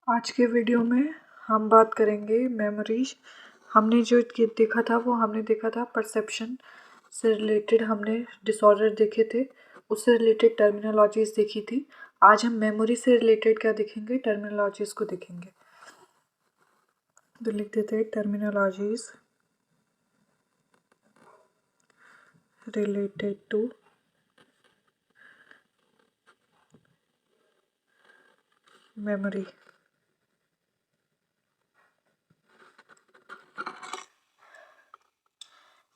आज के वीडियो में हम बात करेंगे मेमोरीज। हमने जो देखा था वो हमने देखा था परसेप्शन से रिलेटेड, हमने डिसऑर्डर देखे थे, उससे रिलेटेड टर्मिनोलॉजीज देखी थी। आज हम मेमोरी से रिलेटेड क्या देखेंगे, टर्मिनोलॉजीज को देखेंगे। तो लिख देते हैं टर्मिनोलॉजीज रिलेटेड टू मेमोरी।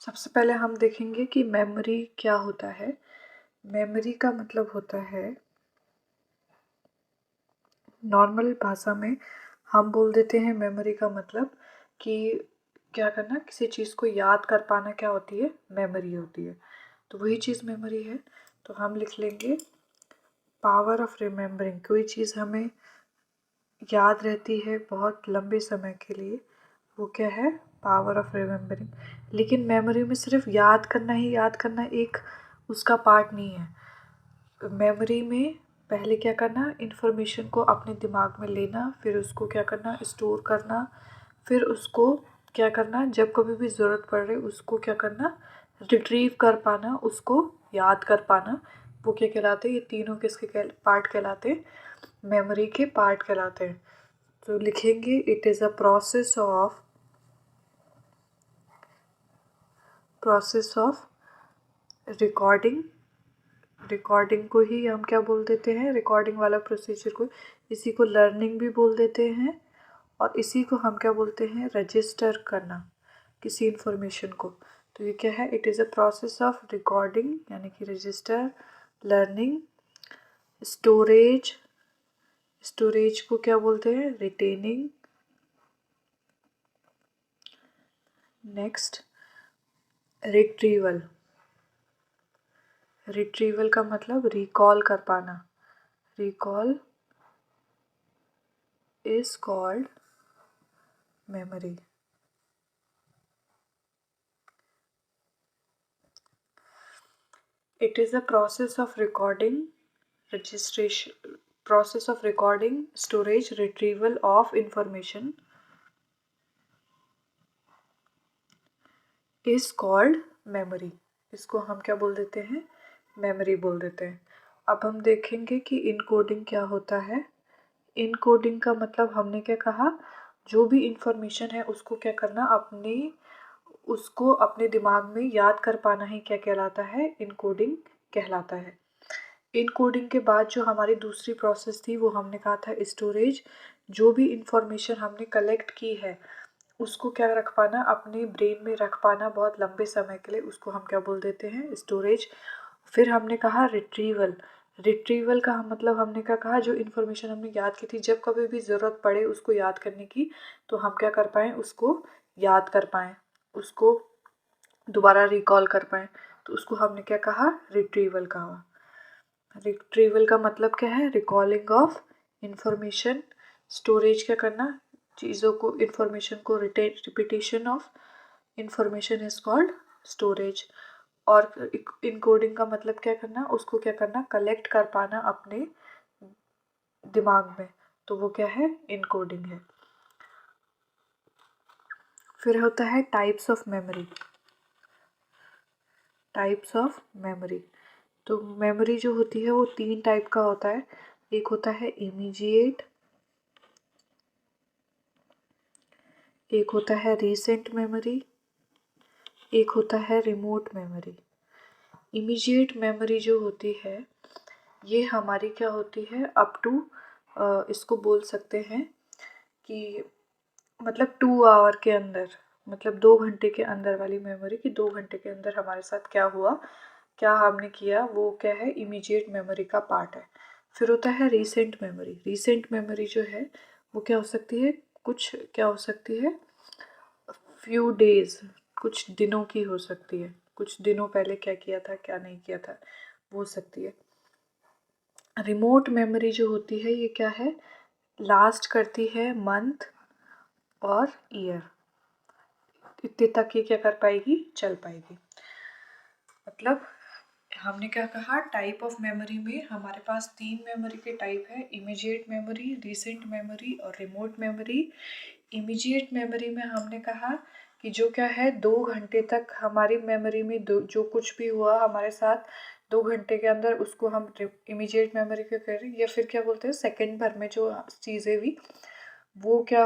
सबसे पहले हम देखेंगे कि मेमोरी क्या होता है। मेमोरी का मतलब होता है, नॉर्मल भाषा में हम बोल देते हैं मेमोरी का मतलब कि क्या करना, किसी चीज़ को याद कर पाना क्या होती है, मेमोरी होती है। तो वही चीज़ मेमोरी है। तो हम लिख लेंगे पावर ऑफ रिमेम्बरिंग। कोई चीज़ हमें याद रहती है बहुत लंबे समय के लिए, वो क्या है, पावर ऑफ रिमेम्बरिंग। लेकिन मेमोरी में सिर्फ याद करना ही याद करना एक उसका पार्ट नहीं है। मेमोरी में पहले क्या करना, इन्फॉर्मेशन को अपने दिमाग में लेना, फिर उसको क्या करना, स्टोर करना, फिर उसको क्या करना, जब कभी भी ज़रूरत पड़ रही उसको क्या करना, रिट्रीव कर पाना, उसको याद कर पाना। वो क्या कहलाते हैं, ये तीनों किसके पार्ट कहलाते हैं, मेमोरी के पार्ट कहलाते हैं। तो लिखेंगे it is a process of recording. Recording को ही हम क्या बोल देते हैं, रिकॉर्डिंग वाला प्रोसीजर को, इसी को लर्निंग भी बोल देते हैं, और इसी को हम क्या बोलते हैं, रजिस्टर करना किसी इंफॉर्मेशन को। तो ये क्या है, it is a process of recording यानी कि रजिस्टर, लर्निंग, स्टोरेज, स्टोरेज को क्या बोलते हैं, रिटेनिंग, नेक्स्ट रिट्रीवल। रिट्रीवल का मतलब रिकॉल कर पाना, recall is called memory. It is a process of recording, registration, process of recording, storage, retrieval of information is called memory. इसको हम क्या बोल देते हैं, मेमोरी बोल देते हैं। अब हम देखेंगे कि इनकोडिंग क्या होता है। इनकोडिंग का मतलब हमने क्या कहा, जो भी इंफॉर्मेशन है उसको क्या करना, उसको अपने दिमाग में याद कर पाना ही क्या कहलाता है, इनकोडिंग कहलाता है। इनकोडिंग के बाद जो हमारी दूसरी प्रोसेस थी वो हमने कहा था स्टोरेज। जो भी इंफॉर्मेशन हमने कलेक्ट की है उसको क्या रख पाना, अपने ब्रेन में रख पाना बहुत लंबे समय के लिए, उसको हम क्या बोल देते हैं, स्टोरेज। फिर हमने कहा रिट्रीवल। रिट्रीवल का मतलब हमने क्या कहा, जो इन्फॉर्मेशन हमने याद की थी, जब कभी भी ज़रूरत पड़े उसको याद करने की, तो हम क्या कर पाएँ, उसको याद कर पाएँ, उसको दोबारा रिकॉल कर पाएँ, तो उसको हमने क्या कहा, रिट्रीवल कहा। रिट्रीवल का मतलब क्या है, रिकॉलिंग ऑफ इंफॉर्मेशन। स्टोरेज क्या करना, चीज़ों को, इंफॉर्मेशन को repetition of information is called storage. और इनकोडिंग का मतलब क्या करना, उसको क्या करना, कलेक्ट कर पाना अपने दिमाग में, तो वो क्या है, इनकोडिंग है। फिर होता है types of memory. Types of memory, तो मेमोरी जो होती है वो तीन टाइप का होता है। एक होता है इमीडिएट, एक होता है रीसेंट मेमोरी, एक होता है रिमोट मेमोरी। इमीडिएट मेमोरी जो होती है ये हमारी क्या होती है, अप टू इसको बोल सकते हैं कि मतलब 2 आवर के अंदर, मतलब 2 घंटे के अंदर वाली मेमोरी, कि 2 घंटे के अंदर हमारे साथ क्या हुआ, क्या हमने किया, वो क्या है, इमीडिएट मेमोरी का पार्ट है। फिर होता है रीसेंट मेमोरी। रीसेंट मेमोरी जो है वो क्या हो सकती है, कुछ क्या हो सकती है, फ्यू डेज, कुछ दिनों की हो सकती है, कुछ दिनों पहले क्या किया था, क्या नहीं किया था, वो हो सकती है। रिमोट मेमोरी जो होती है ये क्या है, लास्ट करती है मंथ और ईयर, इतने तक ये क्या कर पाएगी, चल पाएगी। मतलब हमने क्या कहा, टाइप ऑफ मेमोरी में हमारे पास 3 मेमोरी के टाइप है, इमीडिएट मेमोरी, रिसेंट मेमोरी और रिमोट मेमोरी। इमीडिएट मेमोरी में हमने कहा कि जो क्या है 2 घंटे तक हमारी मेमोरी में जो कुछ भी हुआ हमारे साथ 2 घंटे के अंदर, उसको हम इमीडिएट मेमोरी के कह रहे हैं, या फिर क्या बोलते हैं सेकंड भर में जो चीज़ें हुई वो क्या,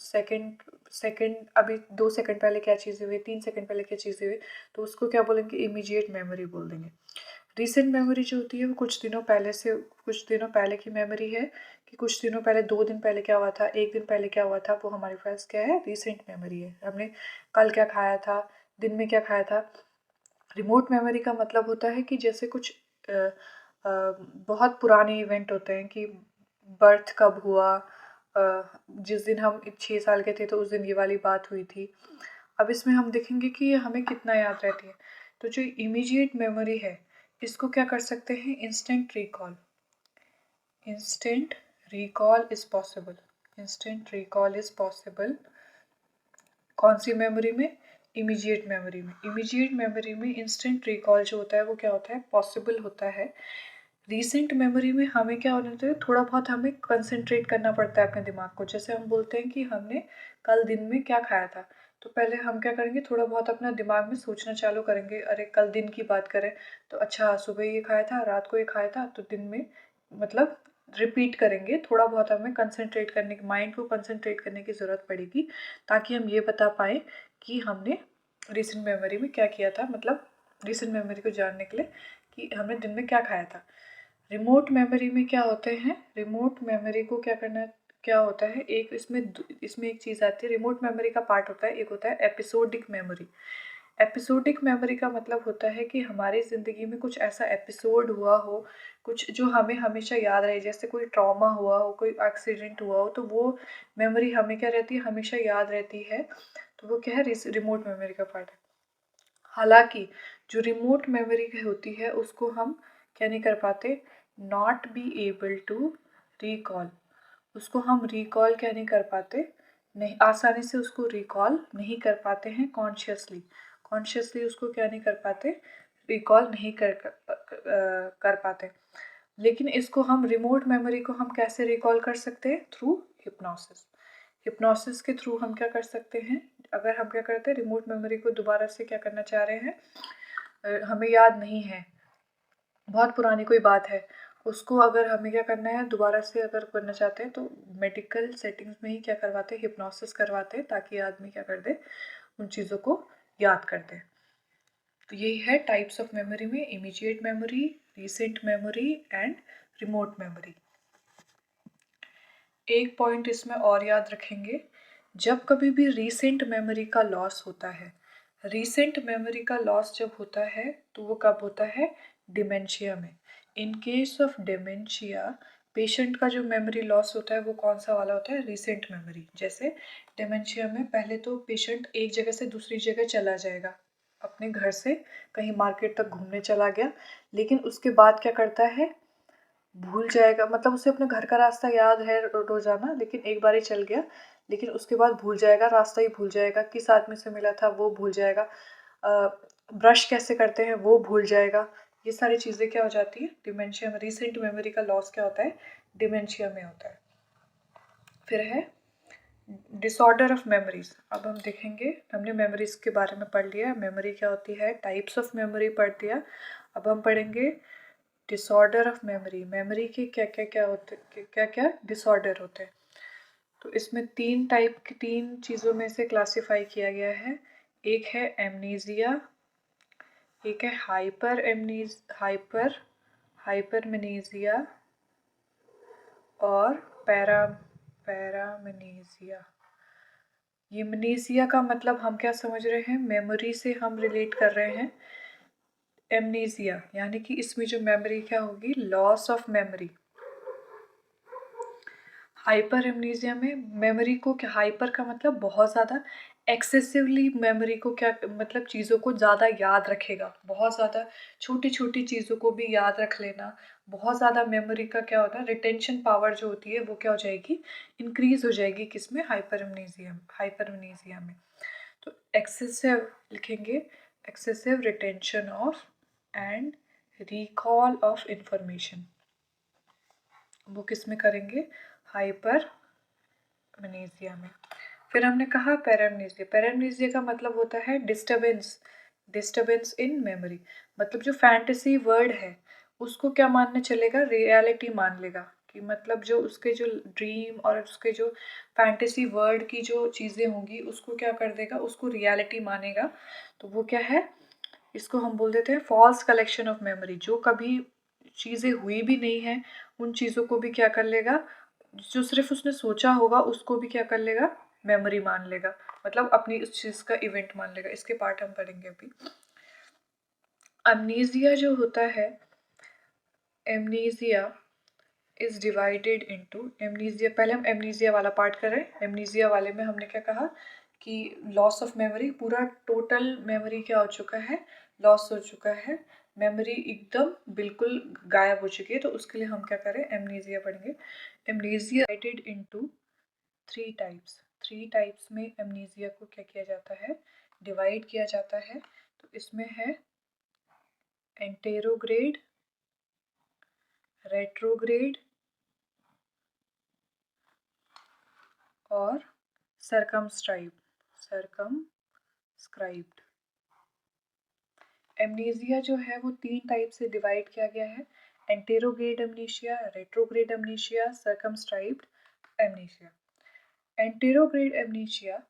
सेकंड सेकंड अभी 2 सेकंड पहले क्या चीज़ें हुई, 3 सेकंड पहले क्या चीज़ें हुई, तो उसको क्या बोलेंगे, इमीडिएट मेमोरी बोल देंगे। रिसेंट मेमोरी जो होती है वो कुछ दिनों पहले की मेमोरी है, कि कुछ दिनों पहले, 2 दिन पहले क्या हुआ था, 1 दिन पहले क्या हुआ था, वो हमारे पास क्या है, रिसेंट मेमोरी है। हमने कल क्या खाया था, दिन में क्या खाया था। रिमोट मेमोरी का मतलब होता है कि जैसे कुछ बहुत पुराने इवेंट होते हैं, कि बर्थ कब हुआ, जिस दिन हम 6 साल के थे तो उस दिन ये वाली बात हुई थी। अब इसमें हम देखेंगे कि हमें कितना याद रहती है। तो जो इमीडिएट मेमोरी है इसको क्या कर सकते हैं, instant recall. Instant recall is possible. Instant recall is possible कौन सी मेमोरी में, इमीडिएट मेमोरी में। इमीडिएट मेमोरी में इंस्टेंट रिकॉल जो होता है वो क्या होता है, पॉसिबल होता है। रीसेंट मेमोरी में हमें क्या होना चाहिए, थोड़ा बहुत हमें कंसंट्रेट करना पड़ता है अपने दिमाग को। जैसे हम बोलते हैं कि हमने कल दिन में क्या खाया था, तो पहले हम क्या करेंगे, थोड़ा बहुत अपना दिमाग में सोचना चालू करेंगे, अरे कल दिन की बात करें तो अच्छा सुबह ये खाया था, रात को ये खाया था, तो दिन में मतलब रिपीट करेंगे। थोड़ा बहुत हमें कंसंट्रेट करने की, माइंड को कंसंट्रेट करने की ज़रूरत पड़ेगी, ताकि हम ये बता पाएँ कि हमने रिसेंट मेमोरी में क्या किया था, मतलब रिसेंट मेमोरी को जानने के लिए कि हमने दिन में क्या खाया था। रिमोट मेमोरी में क्या होते हैं, रिमोट मेमोरी को क्या होता है, एक इसमें एक चीज़ आती है। रिमोट मेमोरी का पार्ट होता है, एक होता है एपिसोडिक मेमोरी। एपिसोडिक मेमोरी का मतलब होता है कि हमारी ज़िंदगी में कुछ ऐसा एपिसोड हुआ हो, कुछ जो हमें हमेशा याद रहे, जैसे कोई ट्रॉमा हुआ हो, कोई एक्सीडेंट हुआ हो, तो वो मेमोरी हमें क्या रहती है, हमेशा याद रहती है। तो वो क्या है, रिमोट मेमोरी का पार्ट है। हालांकि जो रिमोट मेमोरी होती है उसको हम क्या नहीं कर पाते, not be able to recall. उसको हम रिकॉल क्या नहीं कर पाते, नहीं आसानी से उसको रिकॉल नहीं कर पाते हैं, कॉन्शियसली उसको क्या नहीं कर पाते, रिकॉल नहीं कर पाते। लेकिन इसको हम रिमोट मेमोरी को हम कैसे रिकॉल कर सकते हैं, थ्रू हिप्नोसिस। हिप्नोसिस के थ्रू हम क्या कर सकते हैं, अगर हम क्या करते हैं, रिमोट मेमोरी को दोबारा से क्या करना चाह रहे हैं, हमें याद नहीं है, बहुत पुरानी कोई बात है, उसको अगर हमें क्या करना है, दोबारा से अगर करना चाहते हैं, तो मेडिकल सेटिंग्स में ही क्या करवाते हैं, हिप्नोसिस करवाते हैं, ताकि आदमी क्या कर दे, उन चीज़ों को याद कर दे। तो यही है टाइप्स ऑफ मेमोरी में, immediate memory, recent memory and remote memory. एक पॉइंट इसमें और याद रखेंगे, जब कभी भी रिसेंट मेमोरी का लॉस होता है, रिसेंट मेमोरी का लॉस जब होता है तो वो कब होता है, डिमेंशिया में। In case of dementia, patient का जो मेमोरी लॉस होता है वो कौन सा वाला होता है, रिसेंट मेमोरी। जैसे डिमेंशिया में पहले तो पेशेंट एक जगह से दूसरी जगह चला जाएगा, अपने घर से कहीं मार्केट तक घूमने चला गया, लेकिन उसके बाद क्या करता है, भूल जाएगा, मतलब उसे अपने घर का रास्ता याद है रोजाना, लेकिन एक बार ही चल गया, लेकिन उसके बाद भूल जाएगा, रास्ता ही भूल जाएगा, किस आदमी से मिला था वो भूल जाएगा, ब्रश कैसे करते हैं वो भूल जाएगा। ये सारी चीज़ें क्या हो जाती है, डिमेंशिया में। रिसेंट मेमोरी का लॉस क्या होता है, डिमेंशिया में होता है। फिर है डिसऑर्डर ऑफ मेमोरीज। अब हम देखेंगे, हमने मेमोरीज के बारे में पढ़ लिया, मेमोरी क्या होती है, टाइप्स ऑफ मेमोरी पढ़ दिया। अब हम पढ़ेंगे डिसऑर्डर ऑफ मेमोरी। मेमोरी के क्या क्या डिसऑर्डर होते हैं। तो इसमें 3 चीज़ों में से क्लासिफाई किया गया है। एक है एमनीजिया, एक है हाइपरमनीजिया और पैरामनीजिया। ये मनीजिया का मतलब हम क्या समझ रहे हैं, मेमोरी से हम रिलेट कर रहे हैं। एमनीजिया यानी कि इसमें जो मेमोरी क्या होगी, loss of memory. Hyper amnesia में मेमोरी को क्या, हाइपर का मतलब बहुत ज़्यादा, एक्सेसिवली मेमोरी को क्या मतलब, चीज़ों को ज़्यादा याद रखेगा, बहुत ज़्यादा छोटी छोटी चीज़ों को भी याद रख लेना, बहुत ज़्यादा मेमोरी का क्या होता है, रिटेंशन पावर जो होती है वो क्या हो जाएगी, इंक्रीज हो जाएगी, किसमें, हाइपर एमनीजिया में। तो एक्सेसिव लिखेंगे, excessive retention of and recall of information, वो किस में करेंगे? हाइपर एमनेसिया में। फिर हमने कहा पैरामनेसिया। पैरामनेसिया का मतलब होता है डिस्टर्बेंस इन मेमोरी। मतलब जो फैंटेसी वर्ड है उसको क्या मानने चलेगा? रियलिटी मान लेगा। कि मतलब जो उसके जो ड्रीम और उसके जो फैंटेसी वर्ड की जो चीज़ें होंगी उसको क्या कर देगा? उसको रियलिटी मानेगा। तो वो क्या है? इसको हम बोल देते हैं फॉल्स कलेक्शन ऑफ मेमोरी। जो कभी चीज़ें हुई भी नहीं है उन चीज़ों को भी क्या कर लेगा? जो सिर्फ उसने सोचा होगा उसको भी क्या कर लेगा? मेमोरी मान लेगा। मतलब अपनी उस चीज़ का इवेंट मान लेगा। इसके पार्ट हम पढ़ेंगे अभी। अमनीजिया जो होता है, amnesia is divided into amnesia. पहले हम एमनीजिया वाला पार्ट करें। एमनीजिया वाले में हमने क्या कहा कि लॉस ऑफ मेमोरी, पूरा टोटल मेमोरी क्या हो चुका है? लॉस हो चुका है। मेमोरी एकदम बिल्कुल गायब हो चुकी है। तो उसके लिए हम क्या करें? एमनीजिया पढ़ेंगे। Amnesia divided into three types में एमनीजिया को क्या किया जाता है? डिवाइड किया जाता है। तो इसमें है एंटेरोग्रेड, रेट्रोग्रेड और सरकमस्क्राइब्ड। एमनीजिया जो है वो 3 टाइप से डिवाइड किया गया है। Anterograde amnesia, retrograde amnesia, circumscribed amnesia. Anterograde amnesia,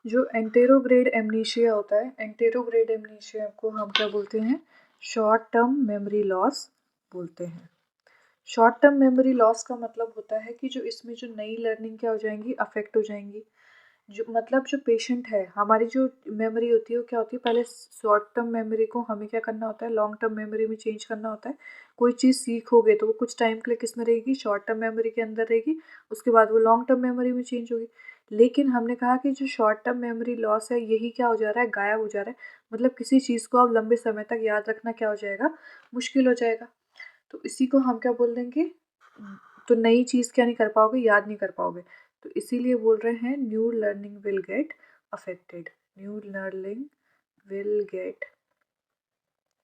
जो एंटेरोग्रेड एमनीशिया होता है, एंटेरोग्रेड एमनीशिया को हम क्या बोलते हैं? शॉर्ट टर्म मेमोरी लॉस बोलते हैं। शॉर्ट टर्म मेमोरी लॉस का मतलब होता है कि जो इसमें जो नई लर्निंग क्या हो जाएंगी? अफेक्ट हो जाएंगी। जो मतलब जो पेशेंट है, हमारी जो मेमोरी होती है वो क्या होती है? पहले शॉर्ट टर्म मेमोरी को हमें क्या करना होता है? लॉन्ग टर्म मेमोरी में चेंज करना होता है। कोई चीज़ सीखोगे तो वो कुछ टाइम के लिए किस में रहेगी? शॉर्ट टर्म मेमोरी के अंदर रहेगी। उसके बाद वो लॉन्ग टर्म मेमोरी में चेंज होगी। लेकिन हमने कहा कि जो शॉर्ट टर्म मेमोरी लॉस है यही क्या हो जा रहा है? गायब हो जा रहा है। मतलब किसी चीज़ को अब लंबे समय तक याद रखना क्या हो जाएगा? मुश्किल हो जाएगा। तो इसी को हम क्या बोल देंगे? तो नई चीज़ क्या नहीं कर पाओगे? याद नहीं कर पाओगे। तो इसीलिए बोल रहे हैं new learning will get affected. New learning will get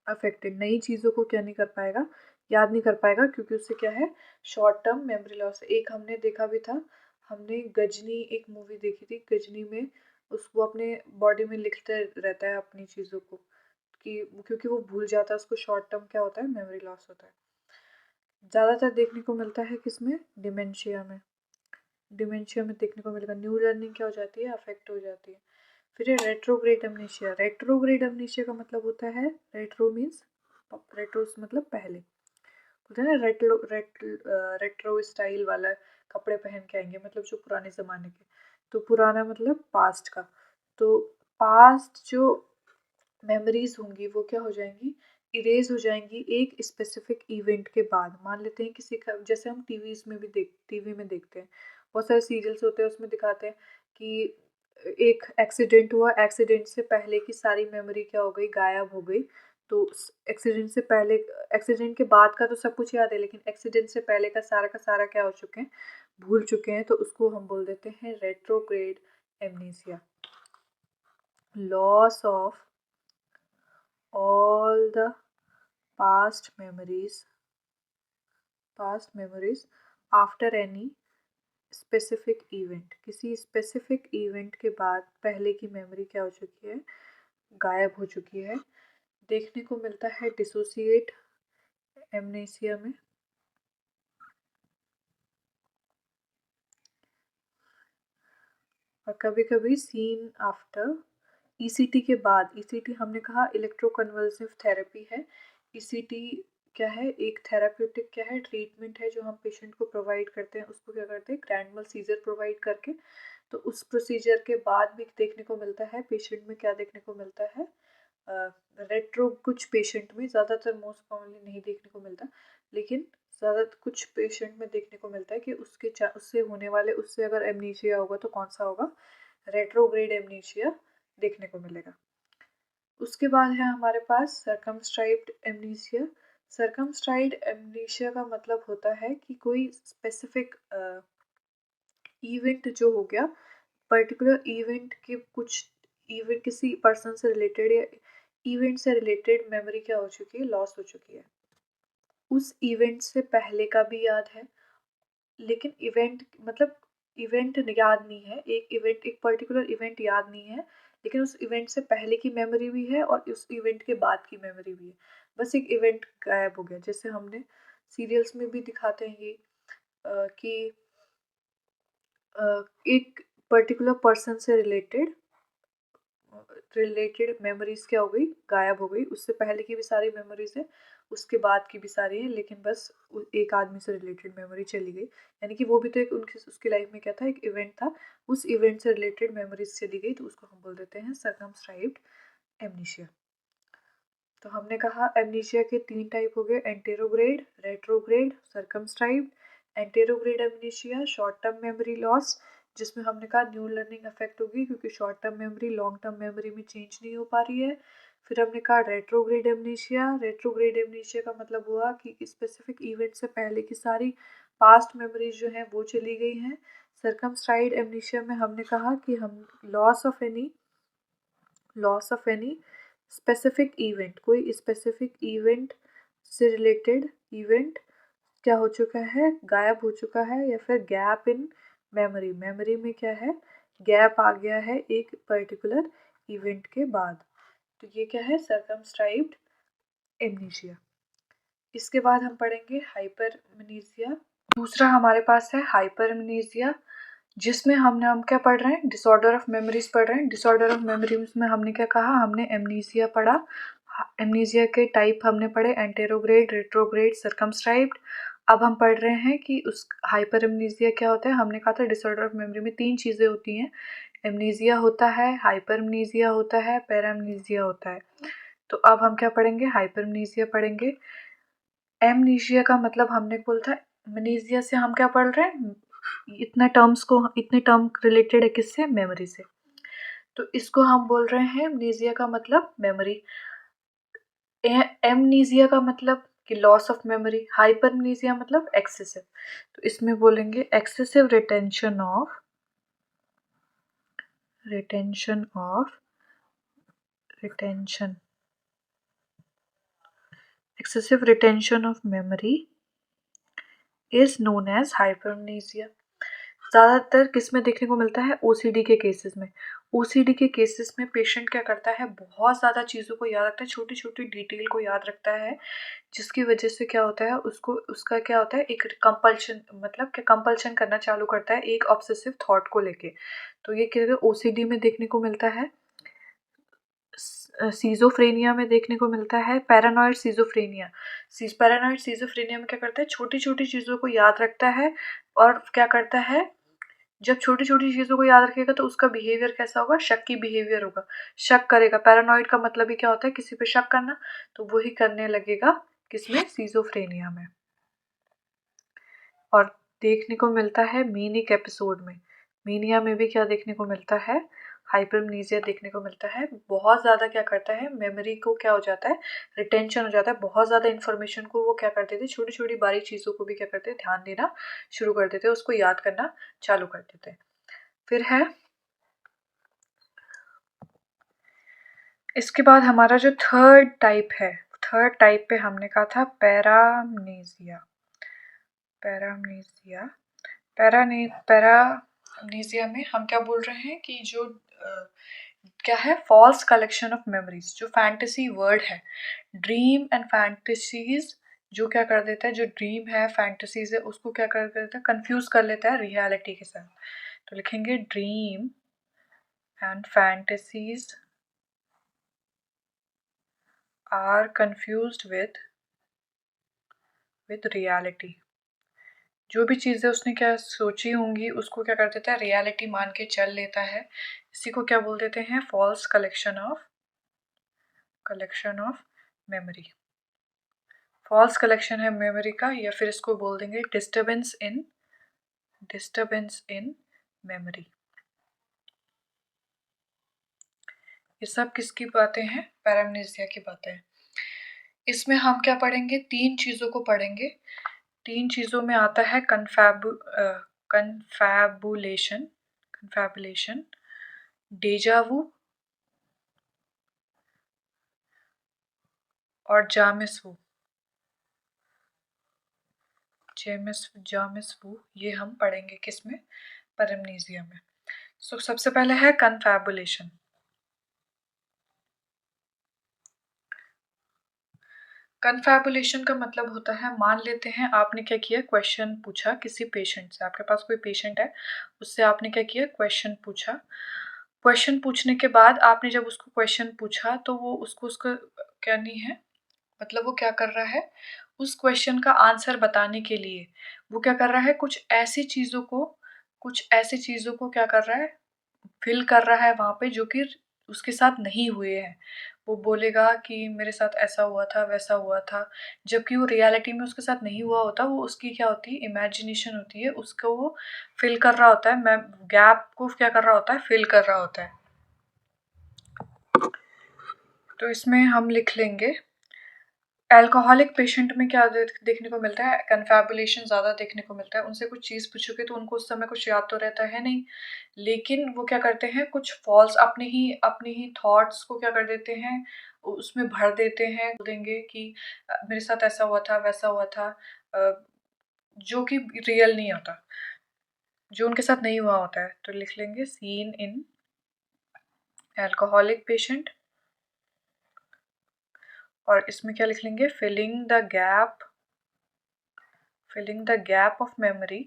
affected. नई चीज़ों को क्या नहीं कर पाएगा? याद नहीं कर पाएगा, क्योंकि उससे क्या है? Short term memory loss. एक हमने देखा भी था, हमने गजनी एक मूवी देखी थी। गजनी में उसको अपने बॉडी में लिखते रहता है अपनी चीज़ों को, कि क्योंकि वो भूल जाता है, उसको शॉर्ट टर्म क्या होता है? मेमोरी लॉस होता है। ज़्यादातर देखने को मिलता है किसमें? डिमेंशिया में। डिमेंशिया में देखने को मिलेगा। न्यू लर्निंग क्या हो जाती है? अफेक्ट हो जाती है। फिर है रेट्रोग्रेड एमनीशिया। रेट्रोग्रेड एमनीशिया का मतलब होता है, रेट्रो मीन्स, रेट्रो मतलब पहले, बोलते हैं ना रेट्रो स्टाइल वाला कपड़े पहन के आएंगे, मतलब जो पुराने ज़माने के। तो पुराना मतलब पास्ट का। तो पास्ट जो मेमोरीज होंगी वो क्या हो जाएंगी? इरेज हो जाएंगी एक स्पेसिफिक इवेंट के बाद। मान लेते हैं किसी का, जैसे हम टीवी में देखते हैं, बहुत सारे सीरियल्स होते हैं, उसमें दिखाते हैं कि एक एक्सीडेंट हुआ, एक्सीडेंट से पहले की सारी मेमोरी क्या हो गई? गायब हो गई। तो एक्सीडेंट से पहले, एक्सीडेंट के बाद का तो सब कुछ याद है, लेकिन एक्सीडेंट से पहले का सारा क्या हो चुके हैं? भूल चुके हैं। तो उसको हम बोल देते हैं retrograde amnesia. Loss of all the past memories after any specific event। किसी स्पेसिफिक इवेंट के बाद पहले की मेमोरी क्या हो चुकी है? गायब हो चुकी है। देखने को मिलता है डिसोसिएट एमनेसिया में। और कभी कभी सीन आफ्टर ईसीटी के बाद। ईसीटी हमने कहा इलेक्ट्रोकन्वल्सिव थेरेपी है। ईसीटी क्या है? एक थेराप्यूटिक क्या है? ट्रीटमेंट है जो हम पेशेंट को प्रोवाइड करते हैं। उसको क्या करते हैं? ग्रैंड mal सीजर प्रोवाइड करके। तो उस प्रोसीजर के बाद भी देखने को मिलता है पेशेंट में क्या देखने को मिलता है? रेट्रो कुछ पेशेंट में, ज़्यादातर मोस्ट कॉमनली नहीं देखने को मिलता, लेकिन ज़्यादा कुछ पेशेंट में देखने को मिलता है कि उससे होने वाले, उससे अगर एमनीशिया होगा तो कौन सा होगा? रेट्रोग्रेड एमनीशिया देखने को मिलेगा। उसके बाद है हमारे पास सरकमस्क्राइब्ड एमनीशिया। सरकमस्क्राइब्ड एमनीशिया का मतलब होता है कि कोई स्पेसिफिक इवेंट जो हो गया, पर्टिकुलर इवेंट के कुछ इवेंट किसी पर्सन से रिलेटेड, या इवेंट से रिलेटेड मेमोरी क्या हो चुकी है, लॉस हो चुकी है। उस इवेंट से पहले का भी याद है, लेकिन इवेंट मतलब इवेंट याद नहीं है, एक पर्टिकुलर इवेंट याद नहीं है, लेकिन उस इवेंट से पहले की मेमोरी भी है और उस इवेंट के बाद की मेमोरी भी है। बस एक इवेंट गायब हो गया, जैसे हमने सीरियल्स में भी दिखाते हैं ये कि एक पर्टिकुलर पर्सन से रिलेटेड मेमोरीज क्या हो गई, गायब हो गई। उससे पहले की भी सारी मेमोरीज है, उसके बाद की भी सारी है, लेकिन बस एक आदमी से रिलेटेड मेमोरी चली गई। यानी कि वो भी तो एक उनकी उसकी लाइफ में क्या था, एक इवेंट था, उस इवेंट से रिलेटेड मेमोरीज चली गई, तो उसको हम बोल देते हैं सर्कमस्क्राइब्ड एमनीशिया। तो हमने कहा एमनीशिया के 3 टाइप हो गए, anterograde, retrograde, circumscribed. Anterograde amnesia short term memory loss, जिसमें हमने कहा न्यू लर्निंग अफेक्ट होगी क्योंकि short term memory long term memory में चेंज नहीं हो पा रही है। फिर हमने कहा रेट्रोग्रेड एमनीशिया, रेट्रोग्रेड एमनीशिया का मतलब हुआ कि स्पेसिफिक इवेंट से पहले की सारी पास्ट मेमोरीज जो हैं वो चली गई हैं। सर्कमस्क्राइब्ड एमनीशिया में हमने कहा कि हम loss of any specific event, कोई स्पेसिफिक इवेंट से रिलेटेड इवेंट क्या हो चुका है, गायब हो चुका है, या फिर गैप इन मेमोरी, मेमोरी में क्या है, गैप आ गया है एक पर्टिकुलर इवेंट के बाद। तो ये क्या है, सर्कमस्क्राइब्ड एमनीशिया। इसके बाद हम पढ़ेंगे हाइपरमनीजिया। दूसरा हमारे पास है हाइपरमनीजिया, जिसमें हम क्या पढ़ रहे हैं, डिसऑर्डर ऑफ मेमोरीज पढ़ रहे हैं। डिसऑर्डर ऑफ मेमोरीज में हमने क्या कहा, हमने एमनीसिया पढ़ा। एमनीसिया के टाइप हमने पढ़े, एंटेरोग्रेड, रेट्रोग्रेड, सर्कमस्क्राइब्ड। अब हम पढ़ रहे हैं कि उस हाइपर एमनीसिया क्या होता है। हमने कहा था डिसऑर्डर ऑफ मेमोरी में 3 चीज़ें होती हैं, एमनीसिया होता है, हाइपर एमनीसिया होता है, पैरामनीसिया होता है। तो अब हम क्या पढ़ेंगे, हाइपर एमनीसिया पढ़ेंगे। एमनीशिया का मतलब हमने बोला था, एमनीसिया से हम क्या पढ़ रहे हैं, इतने टर्म रिलेटेड है किससे, मेमोरी से। तो इसको हम बोल रहे हैं एमनीसिया का मतलब मेमोरी। एमनीसिया का मतलब कि लॉस ऑफ मेमोरी, हाइपरमनीसिया मतलब एक्सेसिव। तो इसमें बोलेंगे excessive retention of retention excessive retention of memory is known as hypermnesia. ज़्यादातर किस में देखने को मिलता है, ओसीडी के केसेस में। ओसीडी के केसेस में पेशेंट क्या करता है, बहुत ज़्यादा चीज़ों को याद रखता है, छोटी छोटी डिटेल को याद रखता है, जिसकी वजह से क्या होता है, उसको उसका क्या होता है, एक कंपल्शन, मतलब क्या कंपल्शन करना चालू करता है एक ऑब्सेसिव थॉट को लेके। तो ये क्या ओसीडी में देखने को मिलता है, सीजोफ्रेनिया में देखने को मिलता है, पैरानॉइड सीजोफ्रेनिया। पैरानॉइड सीजोफ्रेनिया में क्या करता है, छोटी छोटी चीज़ों को याद रखता है, और क्या करता है, जब छोटी छोटी चीज़ों को याद रखेगा तो उसका बिहेवियर कैसा होगा, शक्की बिहेवियर होगा, शक करेगा। पैरानॉइड का मतलब ही क्या होता है, किसी पे शक करना, तो वही करने लगेगा किसमें, सीजोफ्रेनिया में। और देखने को मिलता है मीनिक एपिसोड में, मीनिया में भी क्या देखने को मिलता है, हाइपरमनीसिया देखने को मिलता है। बहुत ज़्यादा क्या करता है, मेमोरी को क्या हो जाता है, रिटेंशन हो जाता है, बहुत ज़्यादा इन्फॉर्मेशन को वो क्या कर देते, छोटी छोटी बारीक चीज़ों को भी क्या करते हैं, ध्यान देना शुरू कर देते हैं, उसको याद करना चालू कर देते हैं। फिर है इसके बाद हमारा जो थर्ड टाइप है, थर्ड टाइप पे हमने कहा था पैरामनीसिया। पैरामनीसिया में हम क्या बोल रहे हैं कि जो क्या है, फॉल्स कलेक्शन ऑफ मेमोरीज, जो फैंटेसी वर्ड है, ड्रीम एंड फैंटेसीज, जो क्या कर देता है, जो ड्रीम है, फैंटेसीज है, उसको क्या कर देता है, कंफ्यूज कर लेता है रियलिटी के साथ। तो लिखेंगे dream and fantasies are confused with reality. जो भी चीज़ें उसने क्या सोची होंगी उसको क्या कर देता है, रियलिटी मान के चल लेता है। इसी को क्या बोल देते हैं, false collection of memory. False collection है मेमोरी का, या फिर इसको बोल देंगे डिस्टर्बेंस इन मेमोरी। ये सब किसकी बातें हैं, पैरामनीसिया की बातें हैं। इसमें हम क्या पढ़ेंगे, 3 चीज़ों को पढ़ेंगे। 3 चीज़ों में आता है कन्फैबुलेशन, डेजावू और जामिसवू, जामिसवू ये हम पढ़ेंगे किस में, पैरेमनीजिया में। सो सबसे पहले है कन्फैबुलेशन। कन्फैबुलेशन का मतलब होता है, मान लेते हैं आपने क्या किया, क्वेश्चन पूछा किसी पेशेंट से, आपके पास कोई पेशेंट है, उससे आपने क्या किया, क्वेश्चन पूछा। क्वेश्चन पूछने के बाद आपने जब उसको क्वेश्चन पूछा तो वो उसको उसका क्या नहीं है, मतलब वो क्या कर रहा है, उस क्वेश्चन का आंसर बताने के लिए वो क्या कर रहा है, कुछ ऐसी चीज़ों को क्या कर रहा है, फ़ील कर रहा है वहाँ पे जो कि उसके साथ नहीं हुए हैं। वो बोलेगा कि मेरे साथ ऐसा हुआ था, वैसा हुआ था, जबकि वो रियलिटी में उसके साथ नहीं हुआ होता, वो उसकी क्या होती है, इमेजिनेशन होती है, उसको वो फ़ील कर रहा होता है, मैं गैप को क्या कर रहा होता है, फ़ील कर रहा होता है। तो इसमें हम लिख लेंगे, अल्कोहलिक पेशेंट में क्या देखने को मिलता है, कन्फैबुलेशन ज़्यादा देखने को मिलता है। उनसे कुछ चीज़ पूछोगे तो उनको उस समय कुछ याद तो रहता है नहीं, लेकिन वो क्या करते हैं, कुछ फ़ॉल्स अपने ही थॉट्स को क्या कर देते हैं, उसमें भर देते हैं, बोल देंगे कि मेरे साथ ऐसा हुआ था, वैसा हुआ था, जो कि रियल नहीं होता, जो उनके साथ नहीं हुआ होता है। तो लिख लेंगे सीन इन अल्कोहलिक पेशेंट, और इसमें क्या लिख लेंगे, filling the gap of memory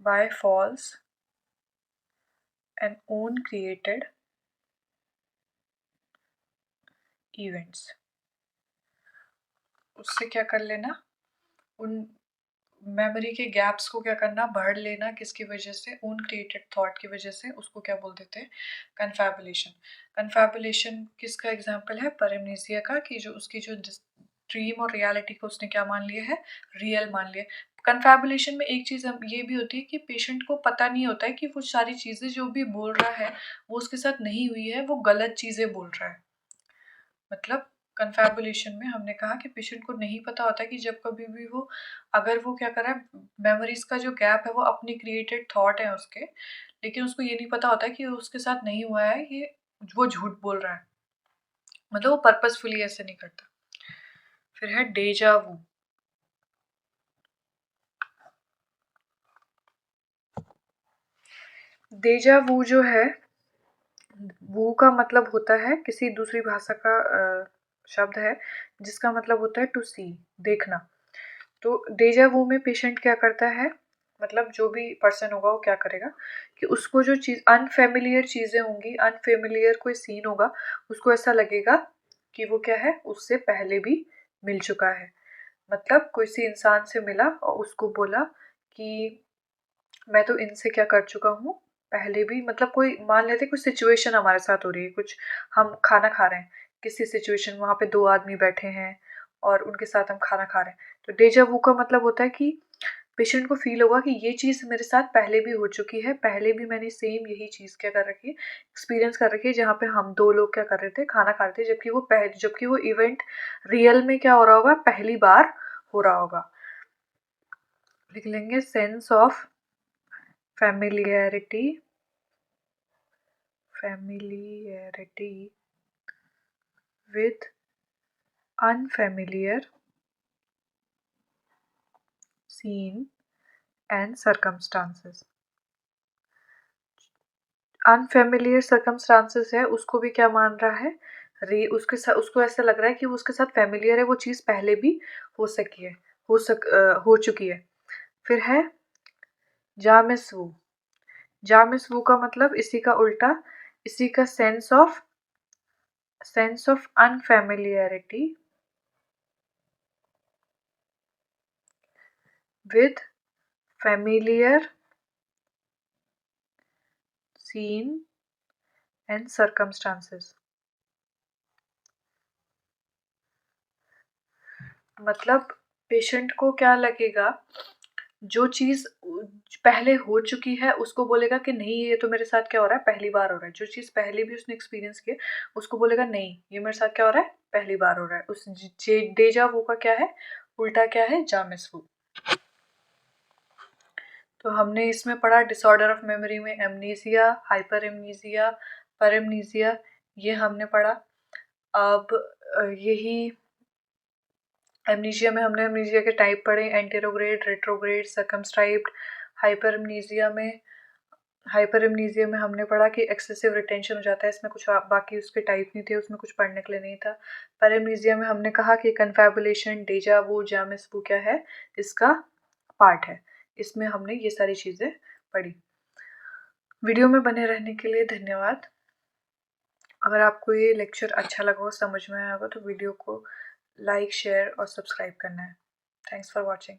by false and own created events। उससे क्या कर लेना, उन मेमोरी के गैप्स को क्या करना, भर लेना, किसकी वजह से, ओन क्रिएटेड थॉट की वजह से, उसको क्या बोल देते हैं, कन्फैबुलेशन। कन्फैबुलेशन किसका एग्जाम्पल है, पैरेमनीजिया का, कि जो उसकी जो ड्रीम और रियलिटी को उसने क्या मान लिया है, रियल मान लिया। कन्फैबुलेशन में एक चीज़ ये भी होती है कि पेशेंट को पता नहीं होता है कि वो सारी चीज़ें जो भी बोल रहा है वो उसके साथ नहीं हुई है, वो गलत चीज़ें बोल रहा है। मतलब कन्फैबुलेशन में हमने कहा कि पेशेंट को नहीं पता होता कि जब कभी भी वो, अगर वो क्या कर रहा है, मेमोरीज का जो गैप है वो अपनी क्रिएटेड थॉट है उसके, लेकिन उसको ये नहीं पता होता कि उसके साथ नहीं हुआ है, ये वो झूठ बोल रहा है, मतलब वो पर्पसफुली ऐसे नहीं करता। फिर है डेजा वू। डेजा वू जो है, वू का मतलब होता है किसी दूसरी भाषा का शब्द है जिसका मतलब होता है टू सी, देखना। तो डेजा वू में पेशेंट क्या करता है, मतलब जो भी पर्सन होगा वो क्या करेगा कि उसको जो चीज़ अनफेमिलियर चीज़ें होंगी, अनफेमिलियर कोई सीन होगा, उसको ऐसा लगेगा कि वो क्या है, उससे पहले भी मिल चुका है। मतलब कोई सी इंसान से मिला और उसको बोला कि मैं तो इनसे क्या कर चुका हूँ पहले भी, मतलब कोई मान लेते कुछ सिचुएशन हमारे साथ हो रही है, कुछ हम खाना खा रहे हैं, किसी सिचुएशन वहाँ पे दो आदमी बैठे हैं और उनके साथ हम खाना खा रहे हैं। तो डेजा वू का मतलब होता है कि पेशेंट को फील होगा कि ये चीज़ मेरे साथ पहले भी हो चुकी है, पहले भी मैंने सेम यही चीज़ क्या कर रखी है, एक्सपीरियंस कर रखी है, जहाँ पे हम दो लोग क्या कर रहे थे, खाना खा रहे थे, जबकि वो इवेंट रियल में क्या हो रहा होगा, पहली बार हो रहा होगा। लिख लेंगे sense of familiarity with unfamiliar scene and circumstances। Unfamiliar circumstances है, उसको भी क्या मान रहा है, उसको ऐसा लग रहा है कि वो उसके साथ फेमिलियर है, वो चीज़ पहले भी हो सकी है, हो चुकी है। फिर है जामिसवू। जामिसवू का मतलब इसी का उल्टा, इसी का sense of unfamiliarity with familiar scene and circumstances। मतलब पेशेंट को क्या लगेगा, जो चीज़ पहले हो चुकी है उसको बोलेगा कि नहीं ये तो मेरे साथ क्या हो रहा है, पहली बार हो रहा है। जो चीज़ पहले भी उसने एक्सपीरियंस की उसको बोलेगा नहीं ये मेरे साथ क्या हो रहा है, पहली बार हो रहा है। उस डेजा वू का क्या है, उल्टा क्या है, जामिसवू। तो हमने इसमें पढ़ा डिसऑर्डर ऑफ मेमोरी में एमनीसिया, हाइपर एमनीसिया, पर एमनीसिया, ये हमने पढ़ा। अब यही एमनीशिया में हमने एमनीशिया के टाइप पढ़े, anterograde, retrograde, circumscribed. Hyper amnesia में हमने पढ़ा कि एक्सेसिव रिटेंशन हो जाता है, इसमें कुछ बाकी उसके टाइप नहीं थे, उसमें कुछ पढ़ने के लिए नहीं था। पैरेमनीजिया में हमने कहा कि कन्फैबुलेशन, डेजा वू, जामिस वू क्या है, इसका पार्ट है। इसमें हमने ये सारी चीज़ें पढ़ी। वीडियो में बने रहने के लिए धन्यवाद। अगर आपको ये लेक्चर अच्छा लगा हो, समझ में आया होगा, तो वीडियो को लाइक, शेयर और सब्सक्राइब करना है। Thanks for watching.